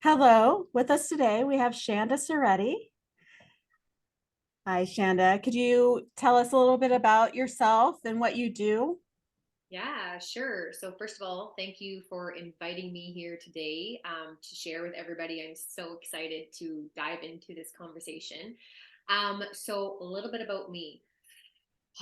Hello, with us today we have Shanda Ceretti. Hi, Shanda. Could you tell us a little bit about yourself and what you do? Yeah, sure. So, first of all, thank you for inviting me here today to share with everybody. I'm so excited to dive into this conversation. So, a little bit about me.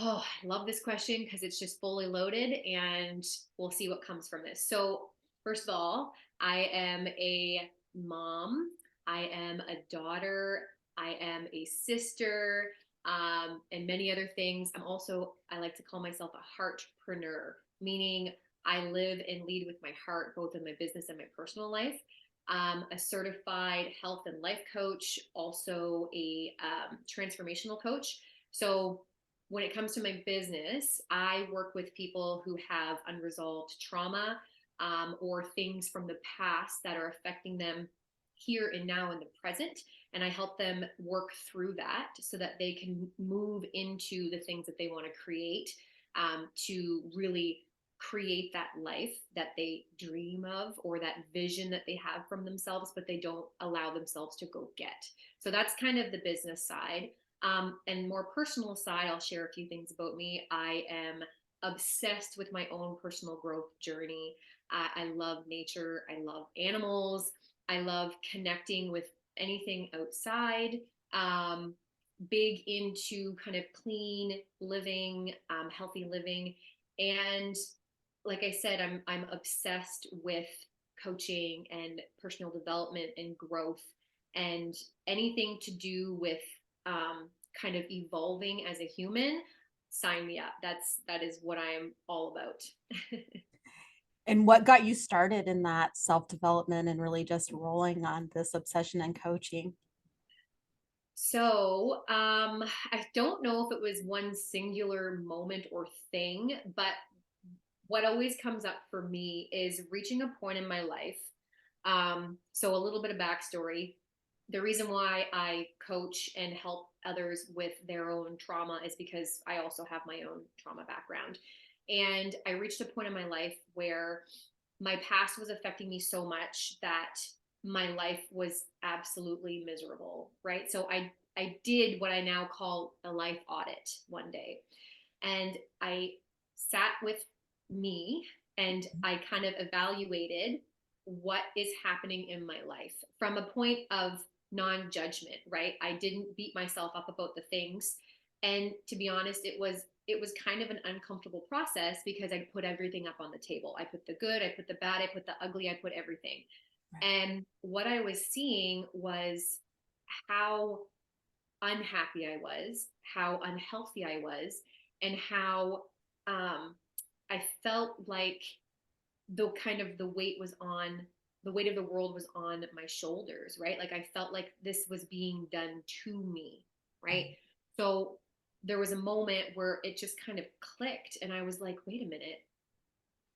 Oh, I love this question because it's just fully loaded, and we'll see what comes from this. So, first of all, I am a mom, I am a daughter, I am a sister, and many other things. I like to call myself a heartpreneur, meaning I live and lead with my heart, both in my business and my personal life. A certified health and life coach, also a transformational coach. So, when it comes to my business, I work with people who have unresolved trauma or things from the past that are affecting them here and now in the present. And I help them work through that so that they can move into the things that they want to create to really create that life that they dream of or that vision that they have from themselves, but they don't allow themselves to go get. So that's kind of the business side. And more personal side, I'll share a few things about me. I am obsessed with my own personal growth journey. I love nature. I love animals. I love connecting with anything outside. Um, Big into kind of clean living, healthy living, and like I said, I'm obsessed with coaching and personal development and growth and anything to do with kind of evolving as a human. Sign me up. That is what I'm all about. And what got you started in that self-development and really just rolling on this obsession and coaching? So I don't know if it was one singular moment or thing, but what always comes up for me is reaching a point in my life. So, a little bit of backstory. The reason why I coach and help others with their own trauma is because I also have my own trauma background. And I reached a point in my life where my past was affecting me so much that my life was absolutely miserable, right? So I did what I now call a life audit one day. And I sat with me and I kind of evaluated what is happening in my life from a point of non-judgment, right? I didn't beat myself up about the things. And to be honest, it was kind of an uncomfortable process because I put everything up on the table. I put the good, I put the bad, I put the ugly, I put everything. Right. And what I was seeing was how unhappy I was, how unhealthy I was, and how um, I felt like the weight was on the weight of the world was on my shoulders, right? Like I felt like this was being done to me, right? Right. So there was a moment where it just kind of clicked, and I was like, wait a minute,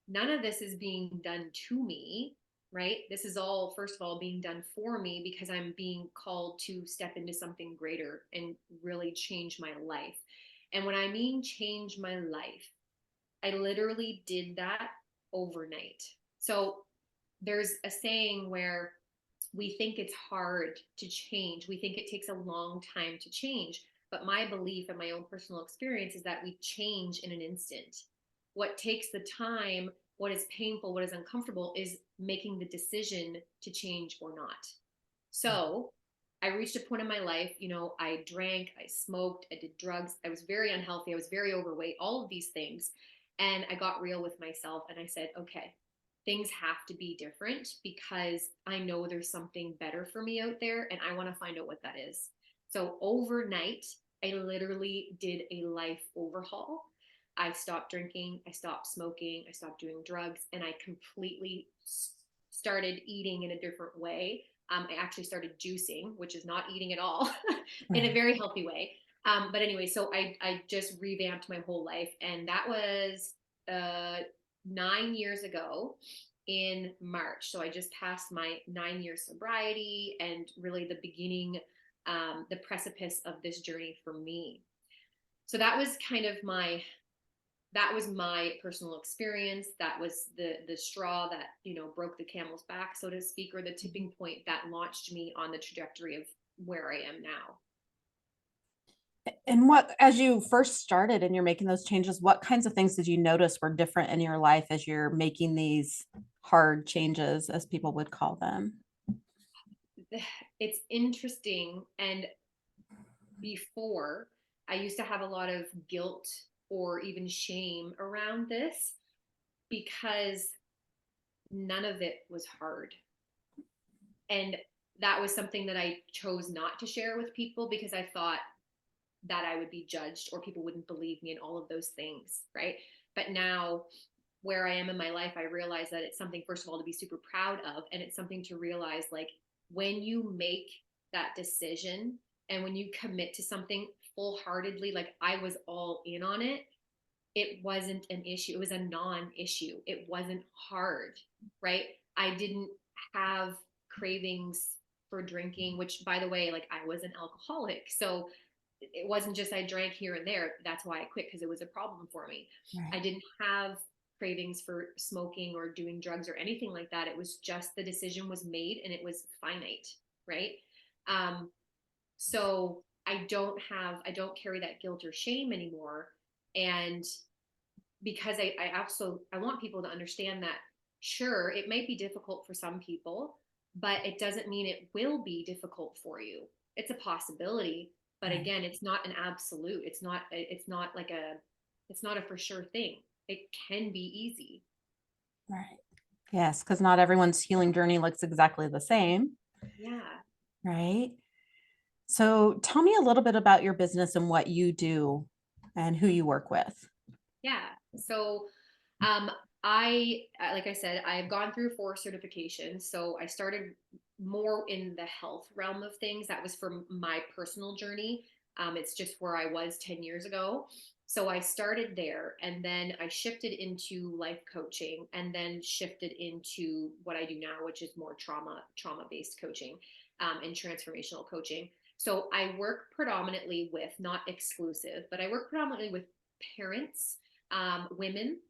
none of this is being done to me, right? This is all, first of all, being done for me because I'm being called to step into something greater and really change my life. And when I mean change my life, I literally did that overnight. So there's a saying where we think it's hard to change, we think it takes a long time to change. But my belief and my own personal experience is that we change in an instant. What takes the time, what is painful, what is uncomfortable is making the decision to change or not. So I reached a point in my life, I drank, I smoked, I did drugs, I was very unhealthy, I was very overweight, all of these things. And I got real with myself and I said, okay, things have to be different because I know there's something better for me out there and I want to find out what that is. So overnight, I literally did a life overhaul. I stopped drinking, I stopped smoking, I stopped doing drugs, and I completely started eating in a different way. I actually started juicing, which is not eating at all, in a Right. very healthy way. But anyway, so I just revamped my whole life, and that was 9 years ago in March. So I just passed my 9 year sobriety and really the beginning, the precipice of this journey for me. So that was kind of that was my personal experience. That was the straw that, broke the camel's back, so to speak, or the Mhm. tipping point that launched me on the trajectory of where I am now. And what, as you first started and you're making those changes, what kinds of things did you notice were different in your life as you're making these hard changes, as people would call them? It's interesting. And before, I used to have a lot of guilt or even shame around this because none of it was hard. And that was something that I chose not to share with people because I thought that I would be judged or people wouldn't believe me and all of those things, right? But now, where I am in my life, I realize that it's something, first of all, to be super proud of. And it's something to realize, like, when you make that decision and when you commit to something full heartedly, like I was all in on it, it wasn't an issue. It was a non issue. It wasn't hard, right? I didn't have cravings for drinking, which, by the way, like, I was an alcoholic. So it wasn't just I drank here and there. That's why I quit, because it was a problem for me. I Right. didn't have cravings for smoking or doing drugs or anything like that. It was just the decision was made and it was finite, right? Um, so I don't carry that guilt or shame anymore. And because I want people to understand that, sure, it might be difficult for some people, but it doesn't mean it will be difficult for you. It's a possibility, but Right. again, it's not an absolute. It's not a for sure thing. It can be easy. Right. Yes, because not everyone's healing journey looks exactly the same, Yeah. right? So tell me a little bit about your business and what you do and who you work with. Yeah. So, um, I, like I said, I've gone through 4 certifications. So I started more in the health realm of things. That was from my personal journey. It's just where I was 10 years ago. So I started there, and then I shifted into life coaching, and then shifted into what I do now, which is more trauma based coaching, and transformational coaching. So I work predominantly with, not exclusive, but I work predominantly with parents, women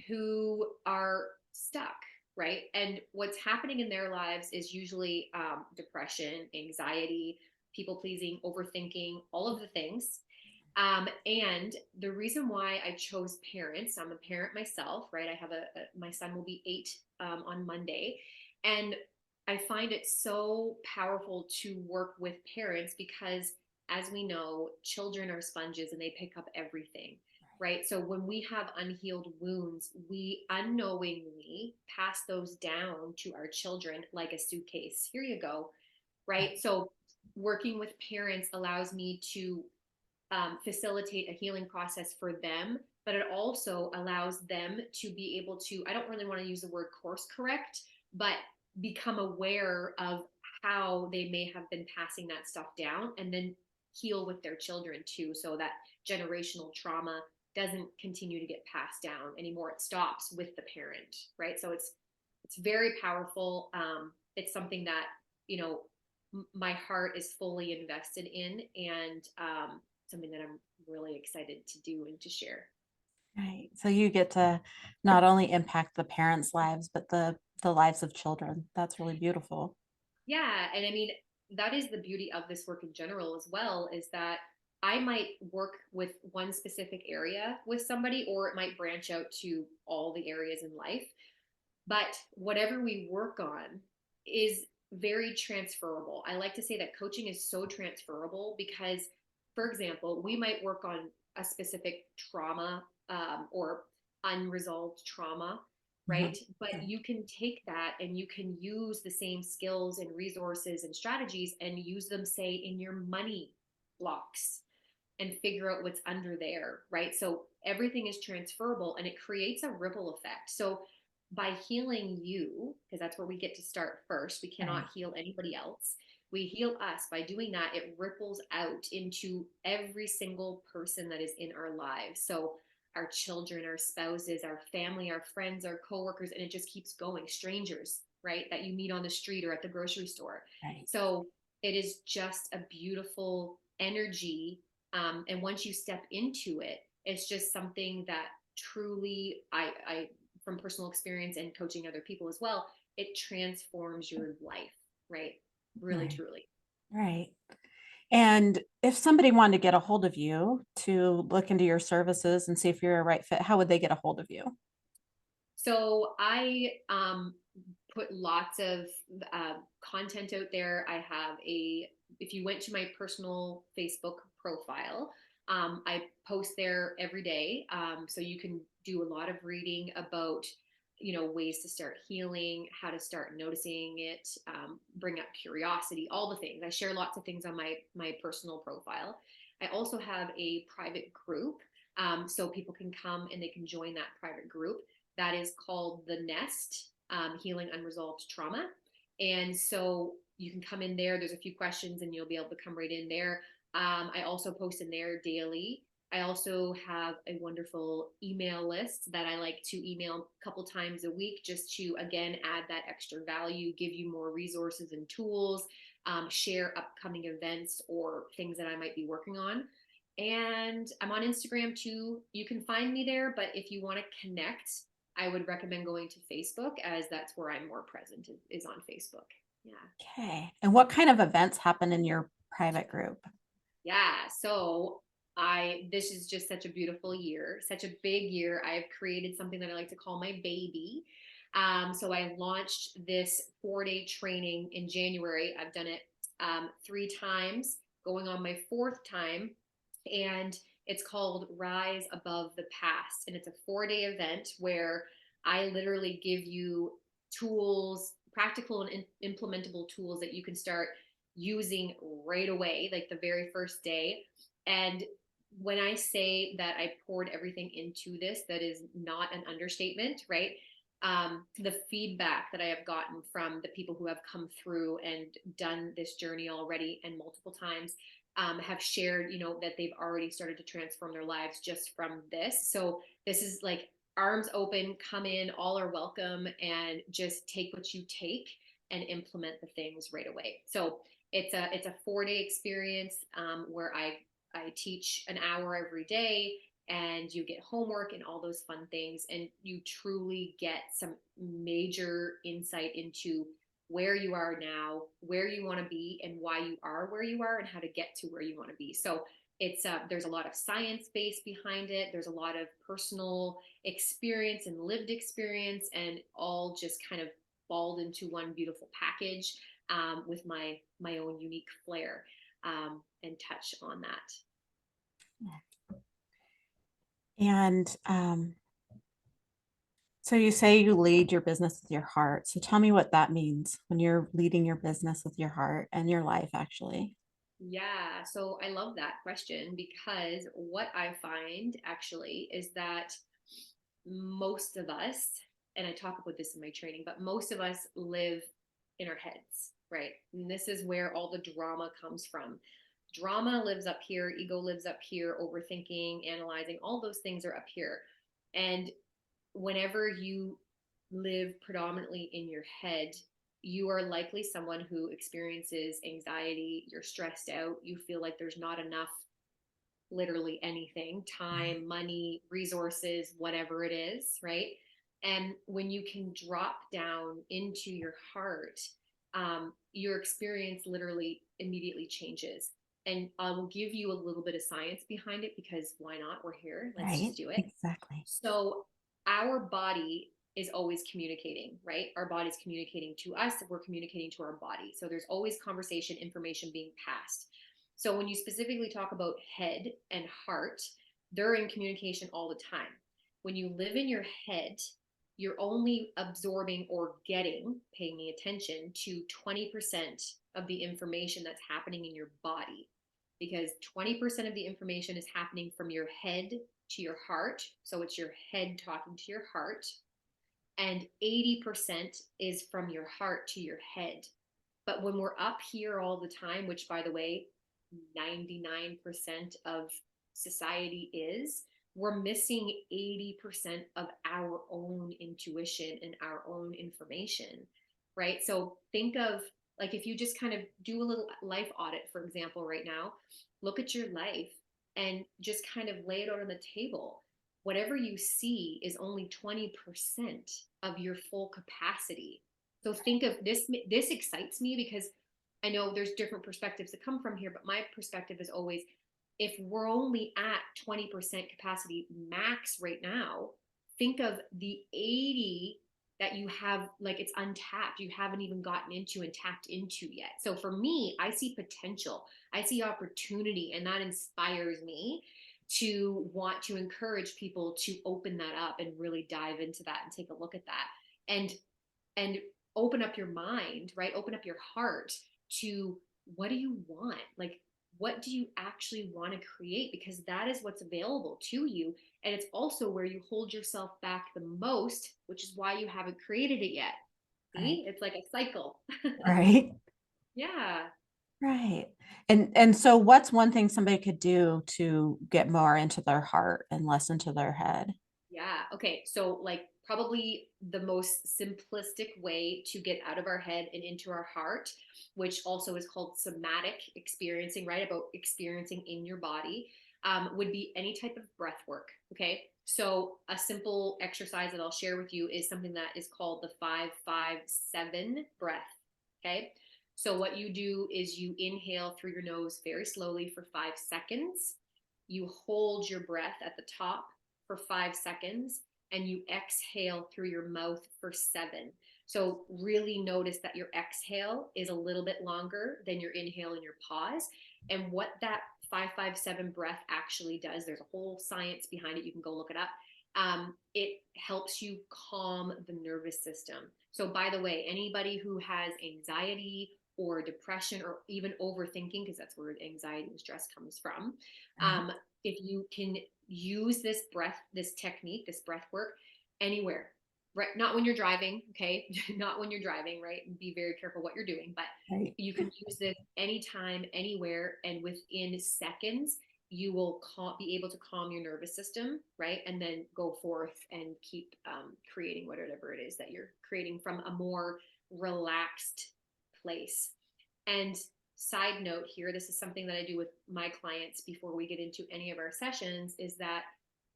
who are stuck, right? And what's happening in their lives is usually depression, anxiety, people pleasing, overthinking, all of the things. And the reason why I chose parents, I'm a parent myself, right? I have my son will be 8 on Monday. And I find it so powerful to work with parents because, as we know, children are sponges and they pick up everything, right? So when we have unhealed wounds, we unknowingly pass those down to our children like a suitcase. Here you go, right? So working with parents allows me to facilitate a healing process for them, but it also allows them to be able to, I don't really want to use the word course correct, but become aware of how they may have been passing that stuff down, and then heal with their children too, so that generational trauma doesn't continue to get passed down anymore. It stops with the parent, right? So it's very powerful. It's something that, you know, my heart is fully invested in, and something that I'm really excited to do and to share. Right. So you get to not only impact the parents' lives, but the lives of children. That's really beautiful. Yeah, and I mean, that is the beauty of this work in general as well, is that I might work with one specific area with somebody, or it might branch out to all the areas in life. But whatever we work on is very transferable. I like to say that coaching is so transferable because, for example, we might work on a specific trauma, or unresolved trauma, Mhm. right? But you can take that and you can use the same skills and resources and strategies and use them, say, in your money blocks, and figure out what's under there, right? So everything is transferable and it creates a ripple effect. So by healing you, because that's where we get to start first, we cannot Right. heal anybody else. We heal us. By doing that, it ripples out into every single person that is in our lives. So our children, our spouses, our family, our friends, our coworkers, and it just keeps going. Strangers, right? That you meet on the street or at the grocery store. Right. So it is just a beautiful energy, and once you step into it, it's just something that truly, I from personal experience and coaching other people as well, it transforms your life, right? Really, Right. truly. Right. And if somebody wanted to get a hold of you to look into your services and see if you're a right fit, how would they get a hold of you? So I put lots of content out there. I have a, if you went to my personal Facebook profile, I post there every day. So you can do a lot of reading about, ways to start healing, how to start noticing it, bring up curiosity, all the things. I share lots of things on my personal profile. I also have a private group, so people can come and they can join that private group that is called The Nest, Healing Unresolved Trauma. And so you can come in there. There's a few questions and you'll be able to come right in there. I also post in there daily. I also have a wonderful email list that I like to email a couple times a week just to, again, add that extra value, give you more resources and tools, share upcoming events or things that I might be working on. And I'm on Instagram too. You can find me there, but if you want to connect, I would recommend going to Facebook, as that's where I'm more present, is on Facebook. Yeah. Okay. And what kind of events happen in your private group? Yeah. So this is just such a beautiful year, such a big year. I've created something that I like to call my baby. So I launched this 4-day training in January. I've done it 3 times, going on my fourth time. And it's called Rise Above the Past. And it's a 4-day event where I literally give you tools, practical and implementable tools that you can start using right away, like the very first day. And when I say that I poured everything into this, that is not an understatement, right? The feedback that I have gotten from the people who have come through and done this journey already and multiple times, have shared, that they've already started to transform their lives just from this. So this is like arms open, come in, all are welcome, and just take what you take and implement the things right away. So it's a 4-day experience, where I teach an hour every day, and you get homework and all those fun things, and you truly get some major insight into where you are now, where you want to be, and why you are where you are, and how to get to where you want to be. So it's there's a lot of science base behind it. There's a lot of personal experience and lived experience, and all just kind of balled into one beautiful package, with my own unique flair, and touch on that. And so you say you lead your business with your heart. So tell me what that means when you're leading your business with your heart and your life, actually. Yeah, so I love that question, because what I find actually is that most of us, and I talk about this in my training, but most of us live in our heads, right? And this is where all the drama comes from. Drama lives up here, ego lives up here, overthinking, analyzing, all those things are up here. And whenever you live predominantly in your head, you are likely someone who experiences anxiety, you're stressed out, you feel like there's not enough, literally anything, time, money, resources, whatever it is, right? And when you can drop down into your heart, your experience literally immediately changes. And I will give you a little bit of science behind it, because why not? We're here. Let's Right? just do it. Exactly. So, our body is always communicating, right? Our body's communicating to us, we're communicating to our body. So, there's always conversation, information being passed. So when you specifically talk about head and heart, they're in communication all the time. When you live in your head, you're only absorbing or paying attention to 20% of the information that's happening in your body, because 20% of the information is happening from your head to your heart. So it's your head talking to your heart, and 80% is from your heart to your head. But when we're up here all the time, which by the way, 99% of society is, we're missing 80% of our own intuition and our own information, right? So think of, like, if you just kind of do a little life audit, for example, right now, look at your life and just kind of lay it out on the table. whatever you see is only 20% of your full capacity. So think of this excites me because I know there's different perspectives that come from here, but my perspective is always, if we're only at 20% capacity max right now, think of the 80 that you have, like it's untapped, you haven't even gotten into and tapped into yet. So for me, I see potential, I see opportunity, and that inspires me to want to encourage people to open that up and really dive into that and take a look at that, and open up your mind, right? Open up your heart to, what do you want? Like, what do you actually want to create? Because that is what's available to you. And it's also where you hold yourself back the most, which is why you haven't created it yet. Right. See, it's like a cycle. Right. Yeah. Right. And so what's one thing somebody could do to get more into their heart and less into their head? Yeah. Okay. So, like, probably the most simplistic way to get out of our head and into our heart, which also is called somatic experiencing, right? About experiencing in your body, would be any type of breath work. Okay. So, a simple exercise that I'll share with you is something that is called the 5-5-7 breath. Okay. So, what you do is you inhale through your nose very slowly for 5 seconds. You hold your breath at the top for 5 seconds, and you exhale through your mouth for 7. So really notice that your exhale is a little bit longer than your inhale and your pause. And what that 5-5-7 breath actually does, there's a whole science behind it. You can go look it up. It helps you calm the nervous system. So, by the way, anybody who has anxiety or depression or even overthinking, because that's where anxiety and stress comes from, Right. um, if you can use this breath, this technique, this breath work anywhere, right? Not when you're driving, okay? Not when you're driving, right? Be very careful what you're doing, but Right. you can use this anytime, anywhere, and within seconds, you will be able to calm your nervous system, right? And then go forth and keep creating whatever it is that you're creating from a more relaxed place. And side note here, this is something that I do with my clients before we get into any of our sessions, is that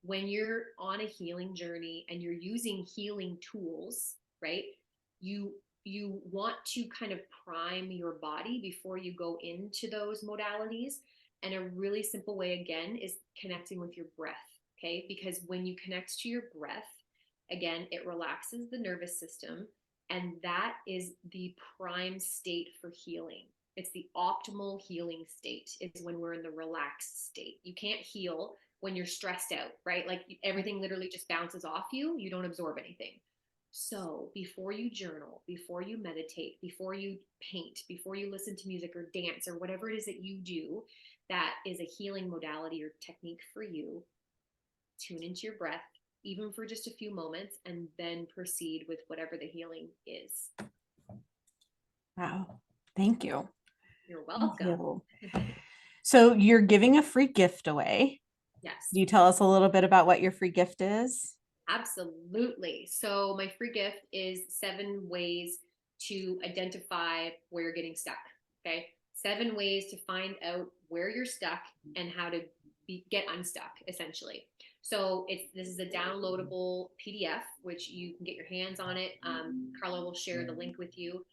when you're on a healing journey and you're using healing tools, right? You want to kind of prime your body before you go into those modalities. And a really simple way, again, is connecting with your breath. Okay. Because when you connect to your breath, again, it relaxes the nervous system. And that is the prime state for healing. It's the optimal healing state, is when we're in the relaxed state. You can't heal when you're stressed out, right? Like everything literally just bounces off you. You don't absorb anything. So before you journal, before you meditate, before you paint, before you listen to music or dance or whatever it is that you do, that is a healing modality or technique for you, tune into your breath, even for just a few moments, and then proceed with whatever the healing is. Wow. Thank you. You're Thank welcome. you. So you're giving a free gift away. Can Yes. you tell us a little bit about what your free gift is? Absolutely. So, my free gift is 7 ways to identify where you're getting stuck. Okay. 7 ways to find out where you're stuck and how to get unstuck, essentially. So, this is a downloadable PDF, which you can get your hands on it. Carla will share the link with you.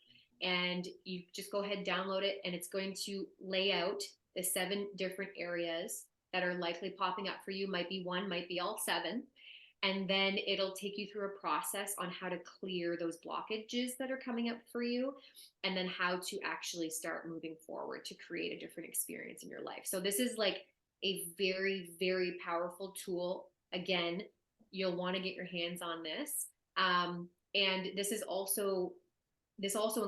And you just go ahead and download it, and it's going to lay out the 7 different areas that are likely popping up for you. Might be one, might be all 7, and then it'll take you through a process on how to clear those blockages that are coming up for you, and then how to actually start moving forward to create a different experience in your life. So this is like a very, very powerful tool. Again, you'll want to get your hands on this. And this also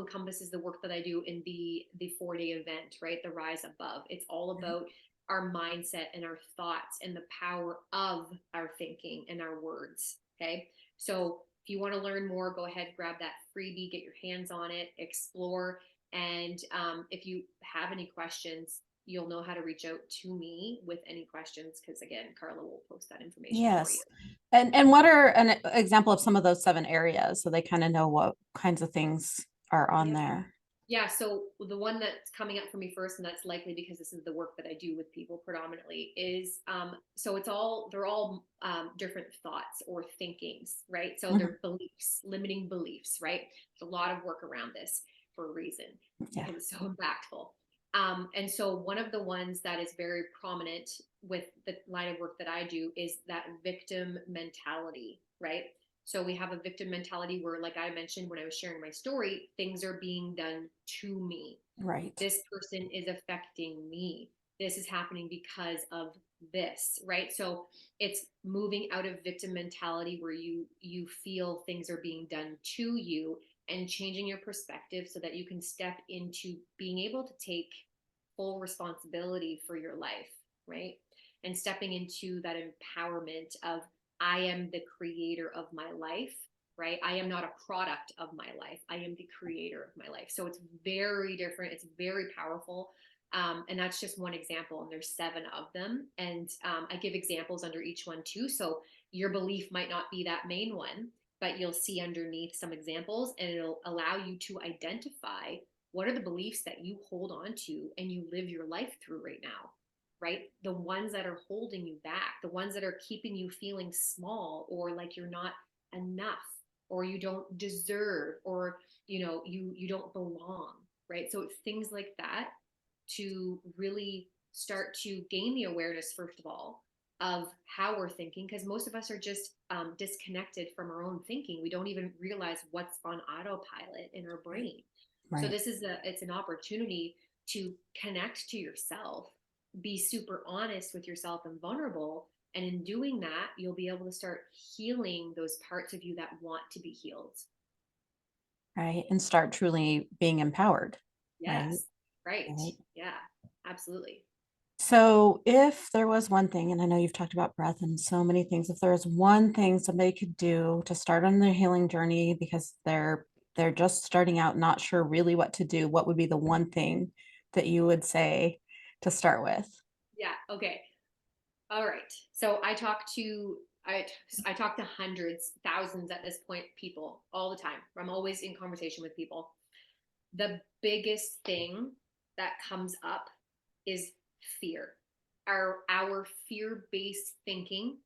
encompasses the work that I do in the 4-day event, right? The Rise Above. It's all about our mindset and our thoughts and the power of our thinking and our words. Okay. So if you want to learn more, go ahead, grab that freebie, get your hands on it, explore. And if you have any questions, you'll know how to reach out to me with any questions, because again, Carla will post that information for you. Yes. And what are an example of some of those 7 areas so they kind of know what kinds of things are on Yeah. there? Yeah, so the one that's coming up for me first, and that's likely because this is the work that I do with people predominantly, is so they're all different thoughts or thinkings, right? So Mhm. they're beliefs, limiting beliefs, right? There's a lot of work around this for a reason Yeah. because it's so impactful. And so one of the ones that is very prominent with the line of work that I do is that victim mentality, right? So we have a victim mentality where, like I mentioned when I was sharing my story, things are being done to me. Right. This person is affecting me. This is happening because of this, right? So it's moving out of victim mentality where you feel things are being done to you, and changing your perspective so that you can step into being able to take full responsibility for your life, right? And stepping into that empowerment of I am the creator of my life, right? I am not a product of my life. I am the creator of my life. So it's very different. It's very powerful. And that's just one example, and there's 7 of them. And I give examples under each one too. So your belief might not be that main one, but you'll see underneath some examples, and it'll allow you to identify what are the beliefs that you hold on to and you live your life through right now, right? The ones that are holding you back, the ones that are keeping you feeling small or like you're not enough or you don't deserve or you don't belong, right? So it's things like that to really start to gain the awareness, first of all, of how we're thinking, because most of us are just disconnected from our own thinking. We don't even realize what's on autopilot in our Right. brain. So Right. it's an opportunity to connect to yourself, be super honest with yourself and vulnerable, and in doing that you'll be able to start healing those parts of you that want to be healed. Right. And start truly being empowered. Right. Yes, right. Right. Yeah, absolutely. So, if there was one thing, and I know you've talked about breath and so many things, if there was one thing somebody could do to start on their healing journey because they're just starting out, not sure really what to do, what would be the one thing that you would say to start with? Yeah, okay. All right. So I talk to hundreds, thousands at this point people all the time. I'm always in conversation with people. The biggest thing that comes up is fear. Our fear-based thinking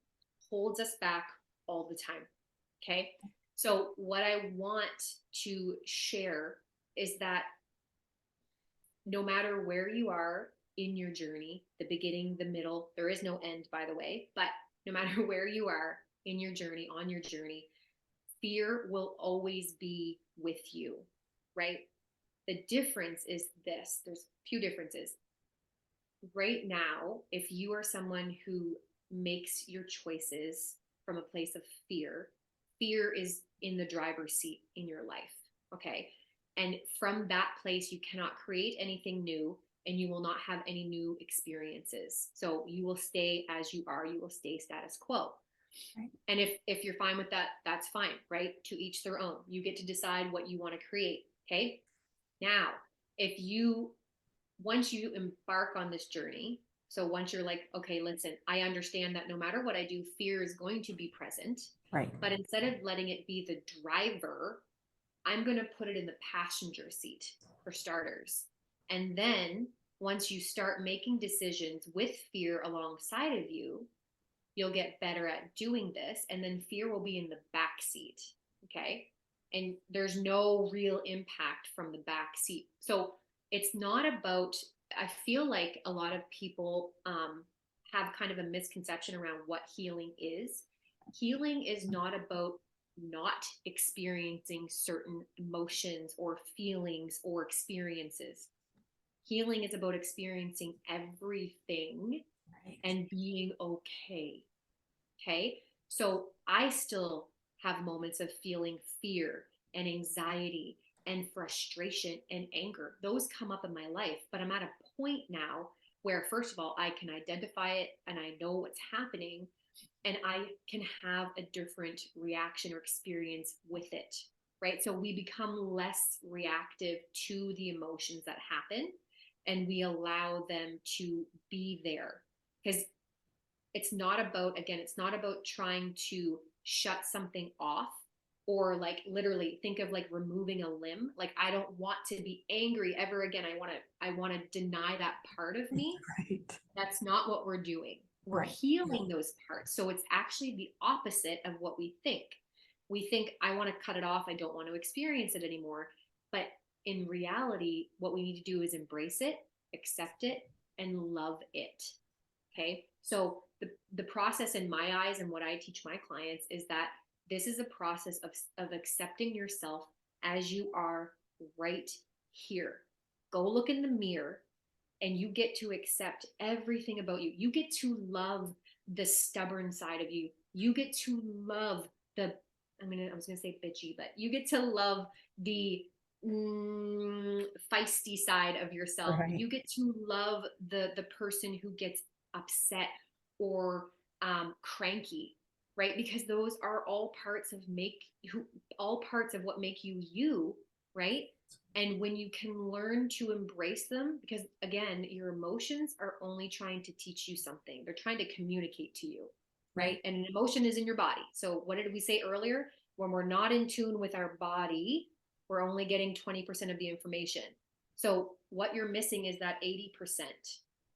holds us back all the time. Okay? So what I want to share is that no matter where you are in your journey, the beginning, the middle, there is no end, by the way, but no matter where you are in your journey, on your journey, fear will always be with you, right? The difference is this, there's a few differences. Right now, if you are someone who makes your choices from a place of fear, fear is in the driver's seat in your life. Okay. And from that place, you cannot create anything new and you will not have any new experiences. So you will stay as you are, you will stay status quo. Right. And if you're fine with that, that's fine, right? To each their own. You get to decide what you want to create. Okay. Now, if you once you embark on this journey, so once you're like, okay, listen, I understand that no matter what I do, fear is going to be present. Right. But instead of letting it be the driver, I'm going to put it in the passenger seat for starters. And then once you start making decisions with fear alongside of you, you'll get better at doing this. And then fear will be in the back seat. Okay. And there's no real impact from the back seat. So it's not about, I feel like a lot of people have kind of a misconception around what healing is. Healing is not about not experiencing certain emotions or feelings or experiences. Healing is about experiencing everything Right. and being okay. Okay. So I still have moments of feeling fear and anxiety and frustration and anger. Those come up in my life, but I'm at a point now where, first of all, I can identify it and I know what's happening and I can have a different reaction or experience with it. Right. So we become less reactive to the emotions that happen and we allow them to be there. Because it's not about, again, it's not about trying to shut something off. or like literally think of like removing a limb. Like I don't want to be angry ever again. I want to deny that part of me. Right. That's not what we're doing. We're Right. healing those parts. So it's actually the opposite of what we think. We think, I want to cut it off. I don't want to experience it anymore. But in reality, what we need to do is embrace it, accept it, and love it. Okay. So the process in my eyes and what I teach my clients is that this is a process of accepting yourself as you are right here. Go look in the mirror and you get to accept everything about you. You get to love the stubborn side of you. You get to love the I was gonna say bitchy, but you get to love the feisty side of yourself. Right. You get to love the person who gets upset or cranky, right? Because those are all parts of what make you you, right? And when you can learn to embrace them, because again, your emotions are only trying to teach you something, they're trying to communicate to you, right? Right. And an emotion is in your body. So, what did we say earlier? When we're not in tune with our body, we're only getting 20% of the information. So, what you're missing is that 80%.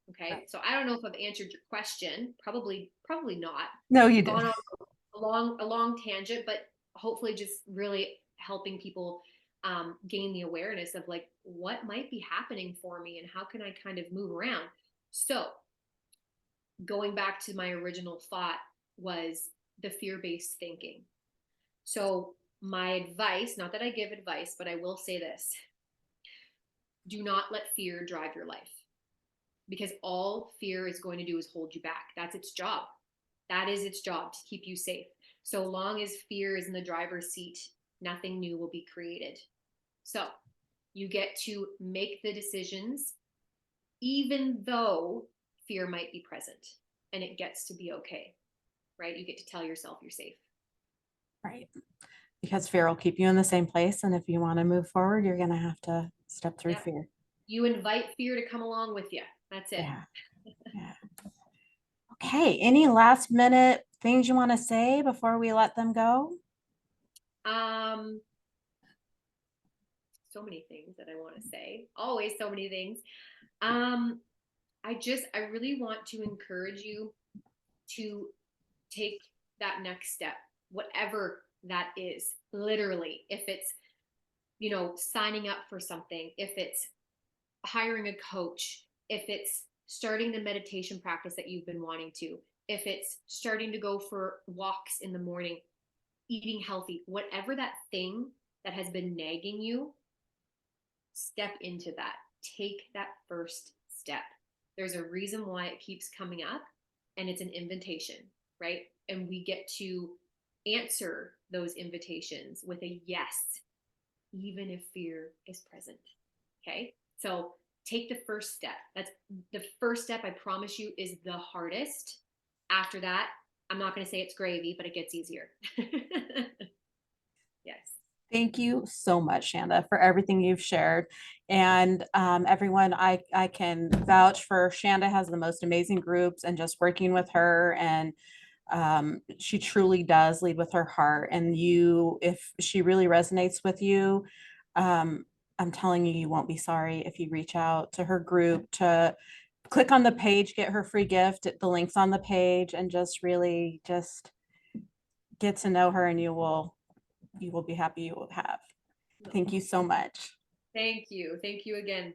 Okay. Right. So, I don't know if I've answered your question. Probably not. No, you Gone did. on a long tangent, but hopefully just really helping people gain the awareness of like what might be happening for me and how can I kind of move around. So going back to my original thought was the fear-based thinking. So my advice, not that I give advice, but I will say this: do not let fear drive your life, because all fear is going to do is hold you back. That's its job. That is its job, to keep you safe. So long as fear is in the driver's seat, nothing new will be created. So you get to make the decisions even though fear might be present, and it gets to be okay, right? You get to tell yourself you're safe. Right. Because fear will keep you in the same place. And if you want to move forward, you're going to have to step through Yeah. fear. You invite fear to come along with you. That's it. Yeah. Yeah. Okay. Any last minute things you want to say before we let them go? Um, so many things that I want to say. Always so many things. Um, I really want to encourage you to take that next step, whatever that is. Literally, if it's, signing up for something, if it's hiring a coach, if it's starting the meditation practice that you've been wanting to, if it's starting to go for walks in the morning, eating healthy, whatever that thing that has been nagging you, step into that. Take that first step. There's a reason why it keeps coming up, and it's an invitation, right? And we get to answer those invitations with a yes, even if fear is present. Okay. So take the first step. That's the first step, I promise you, is the hardest. After that, I'm not going to say it's gravy, but it gets easier. Yes. Thank you so much, Shanda, for everything you've shared. And everyone, I can vouch for Shanda has the most amazing groups and just working with her. And she truly does lead with her heart. And you, if she really resonates with you, um, I'm telling you, you won't be sorry if you reach out to her group to click on the page, get her free gift. The link's on the page, and just really just get to know her, and you will be happy you will have. No. Thank you so much. Thank you. Thank you again.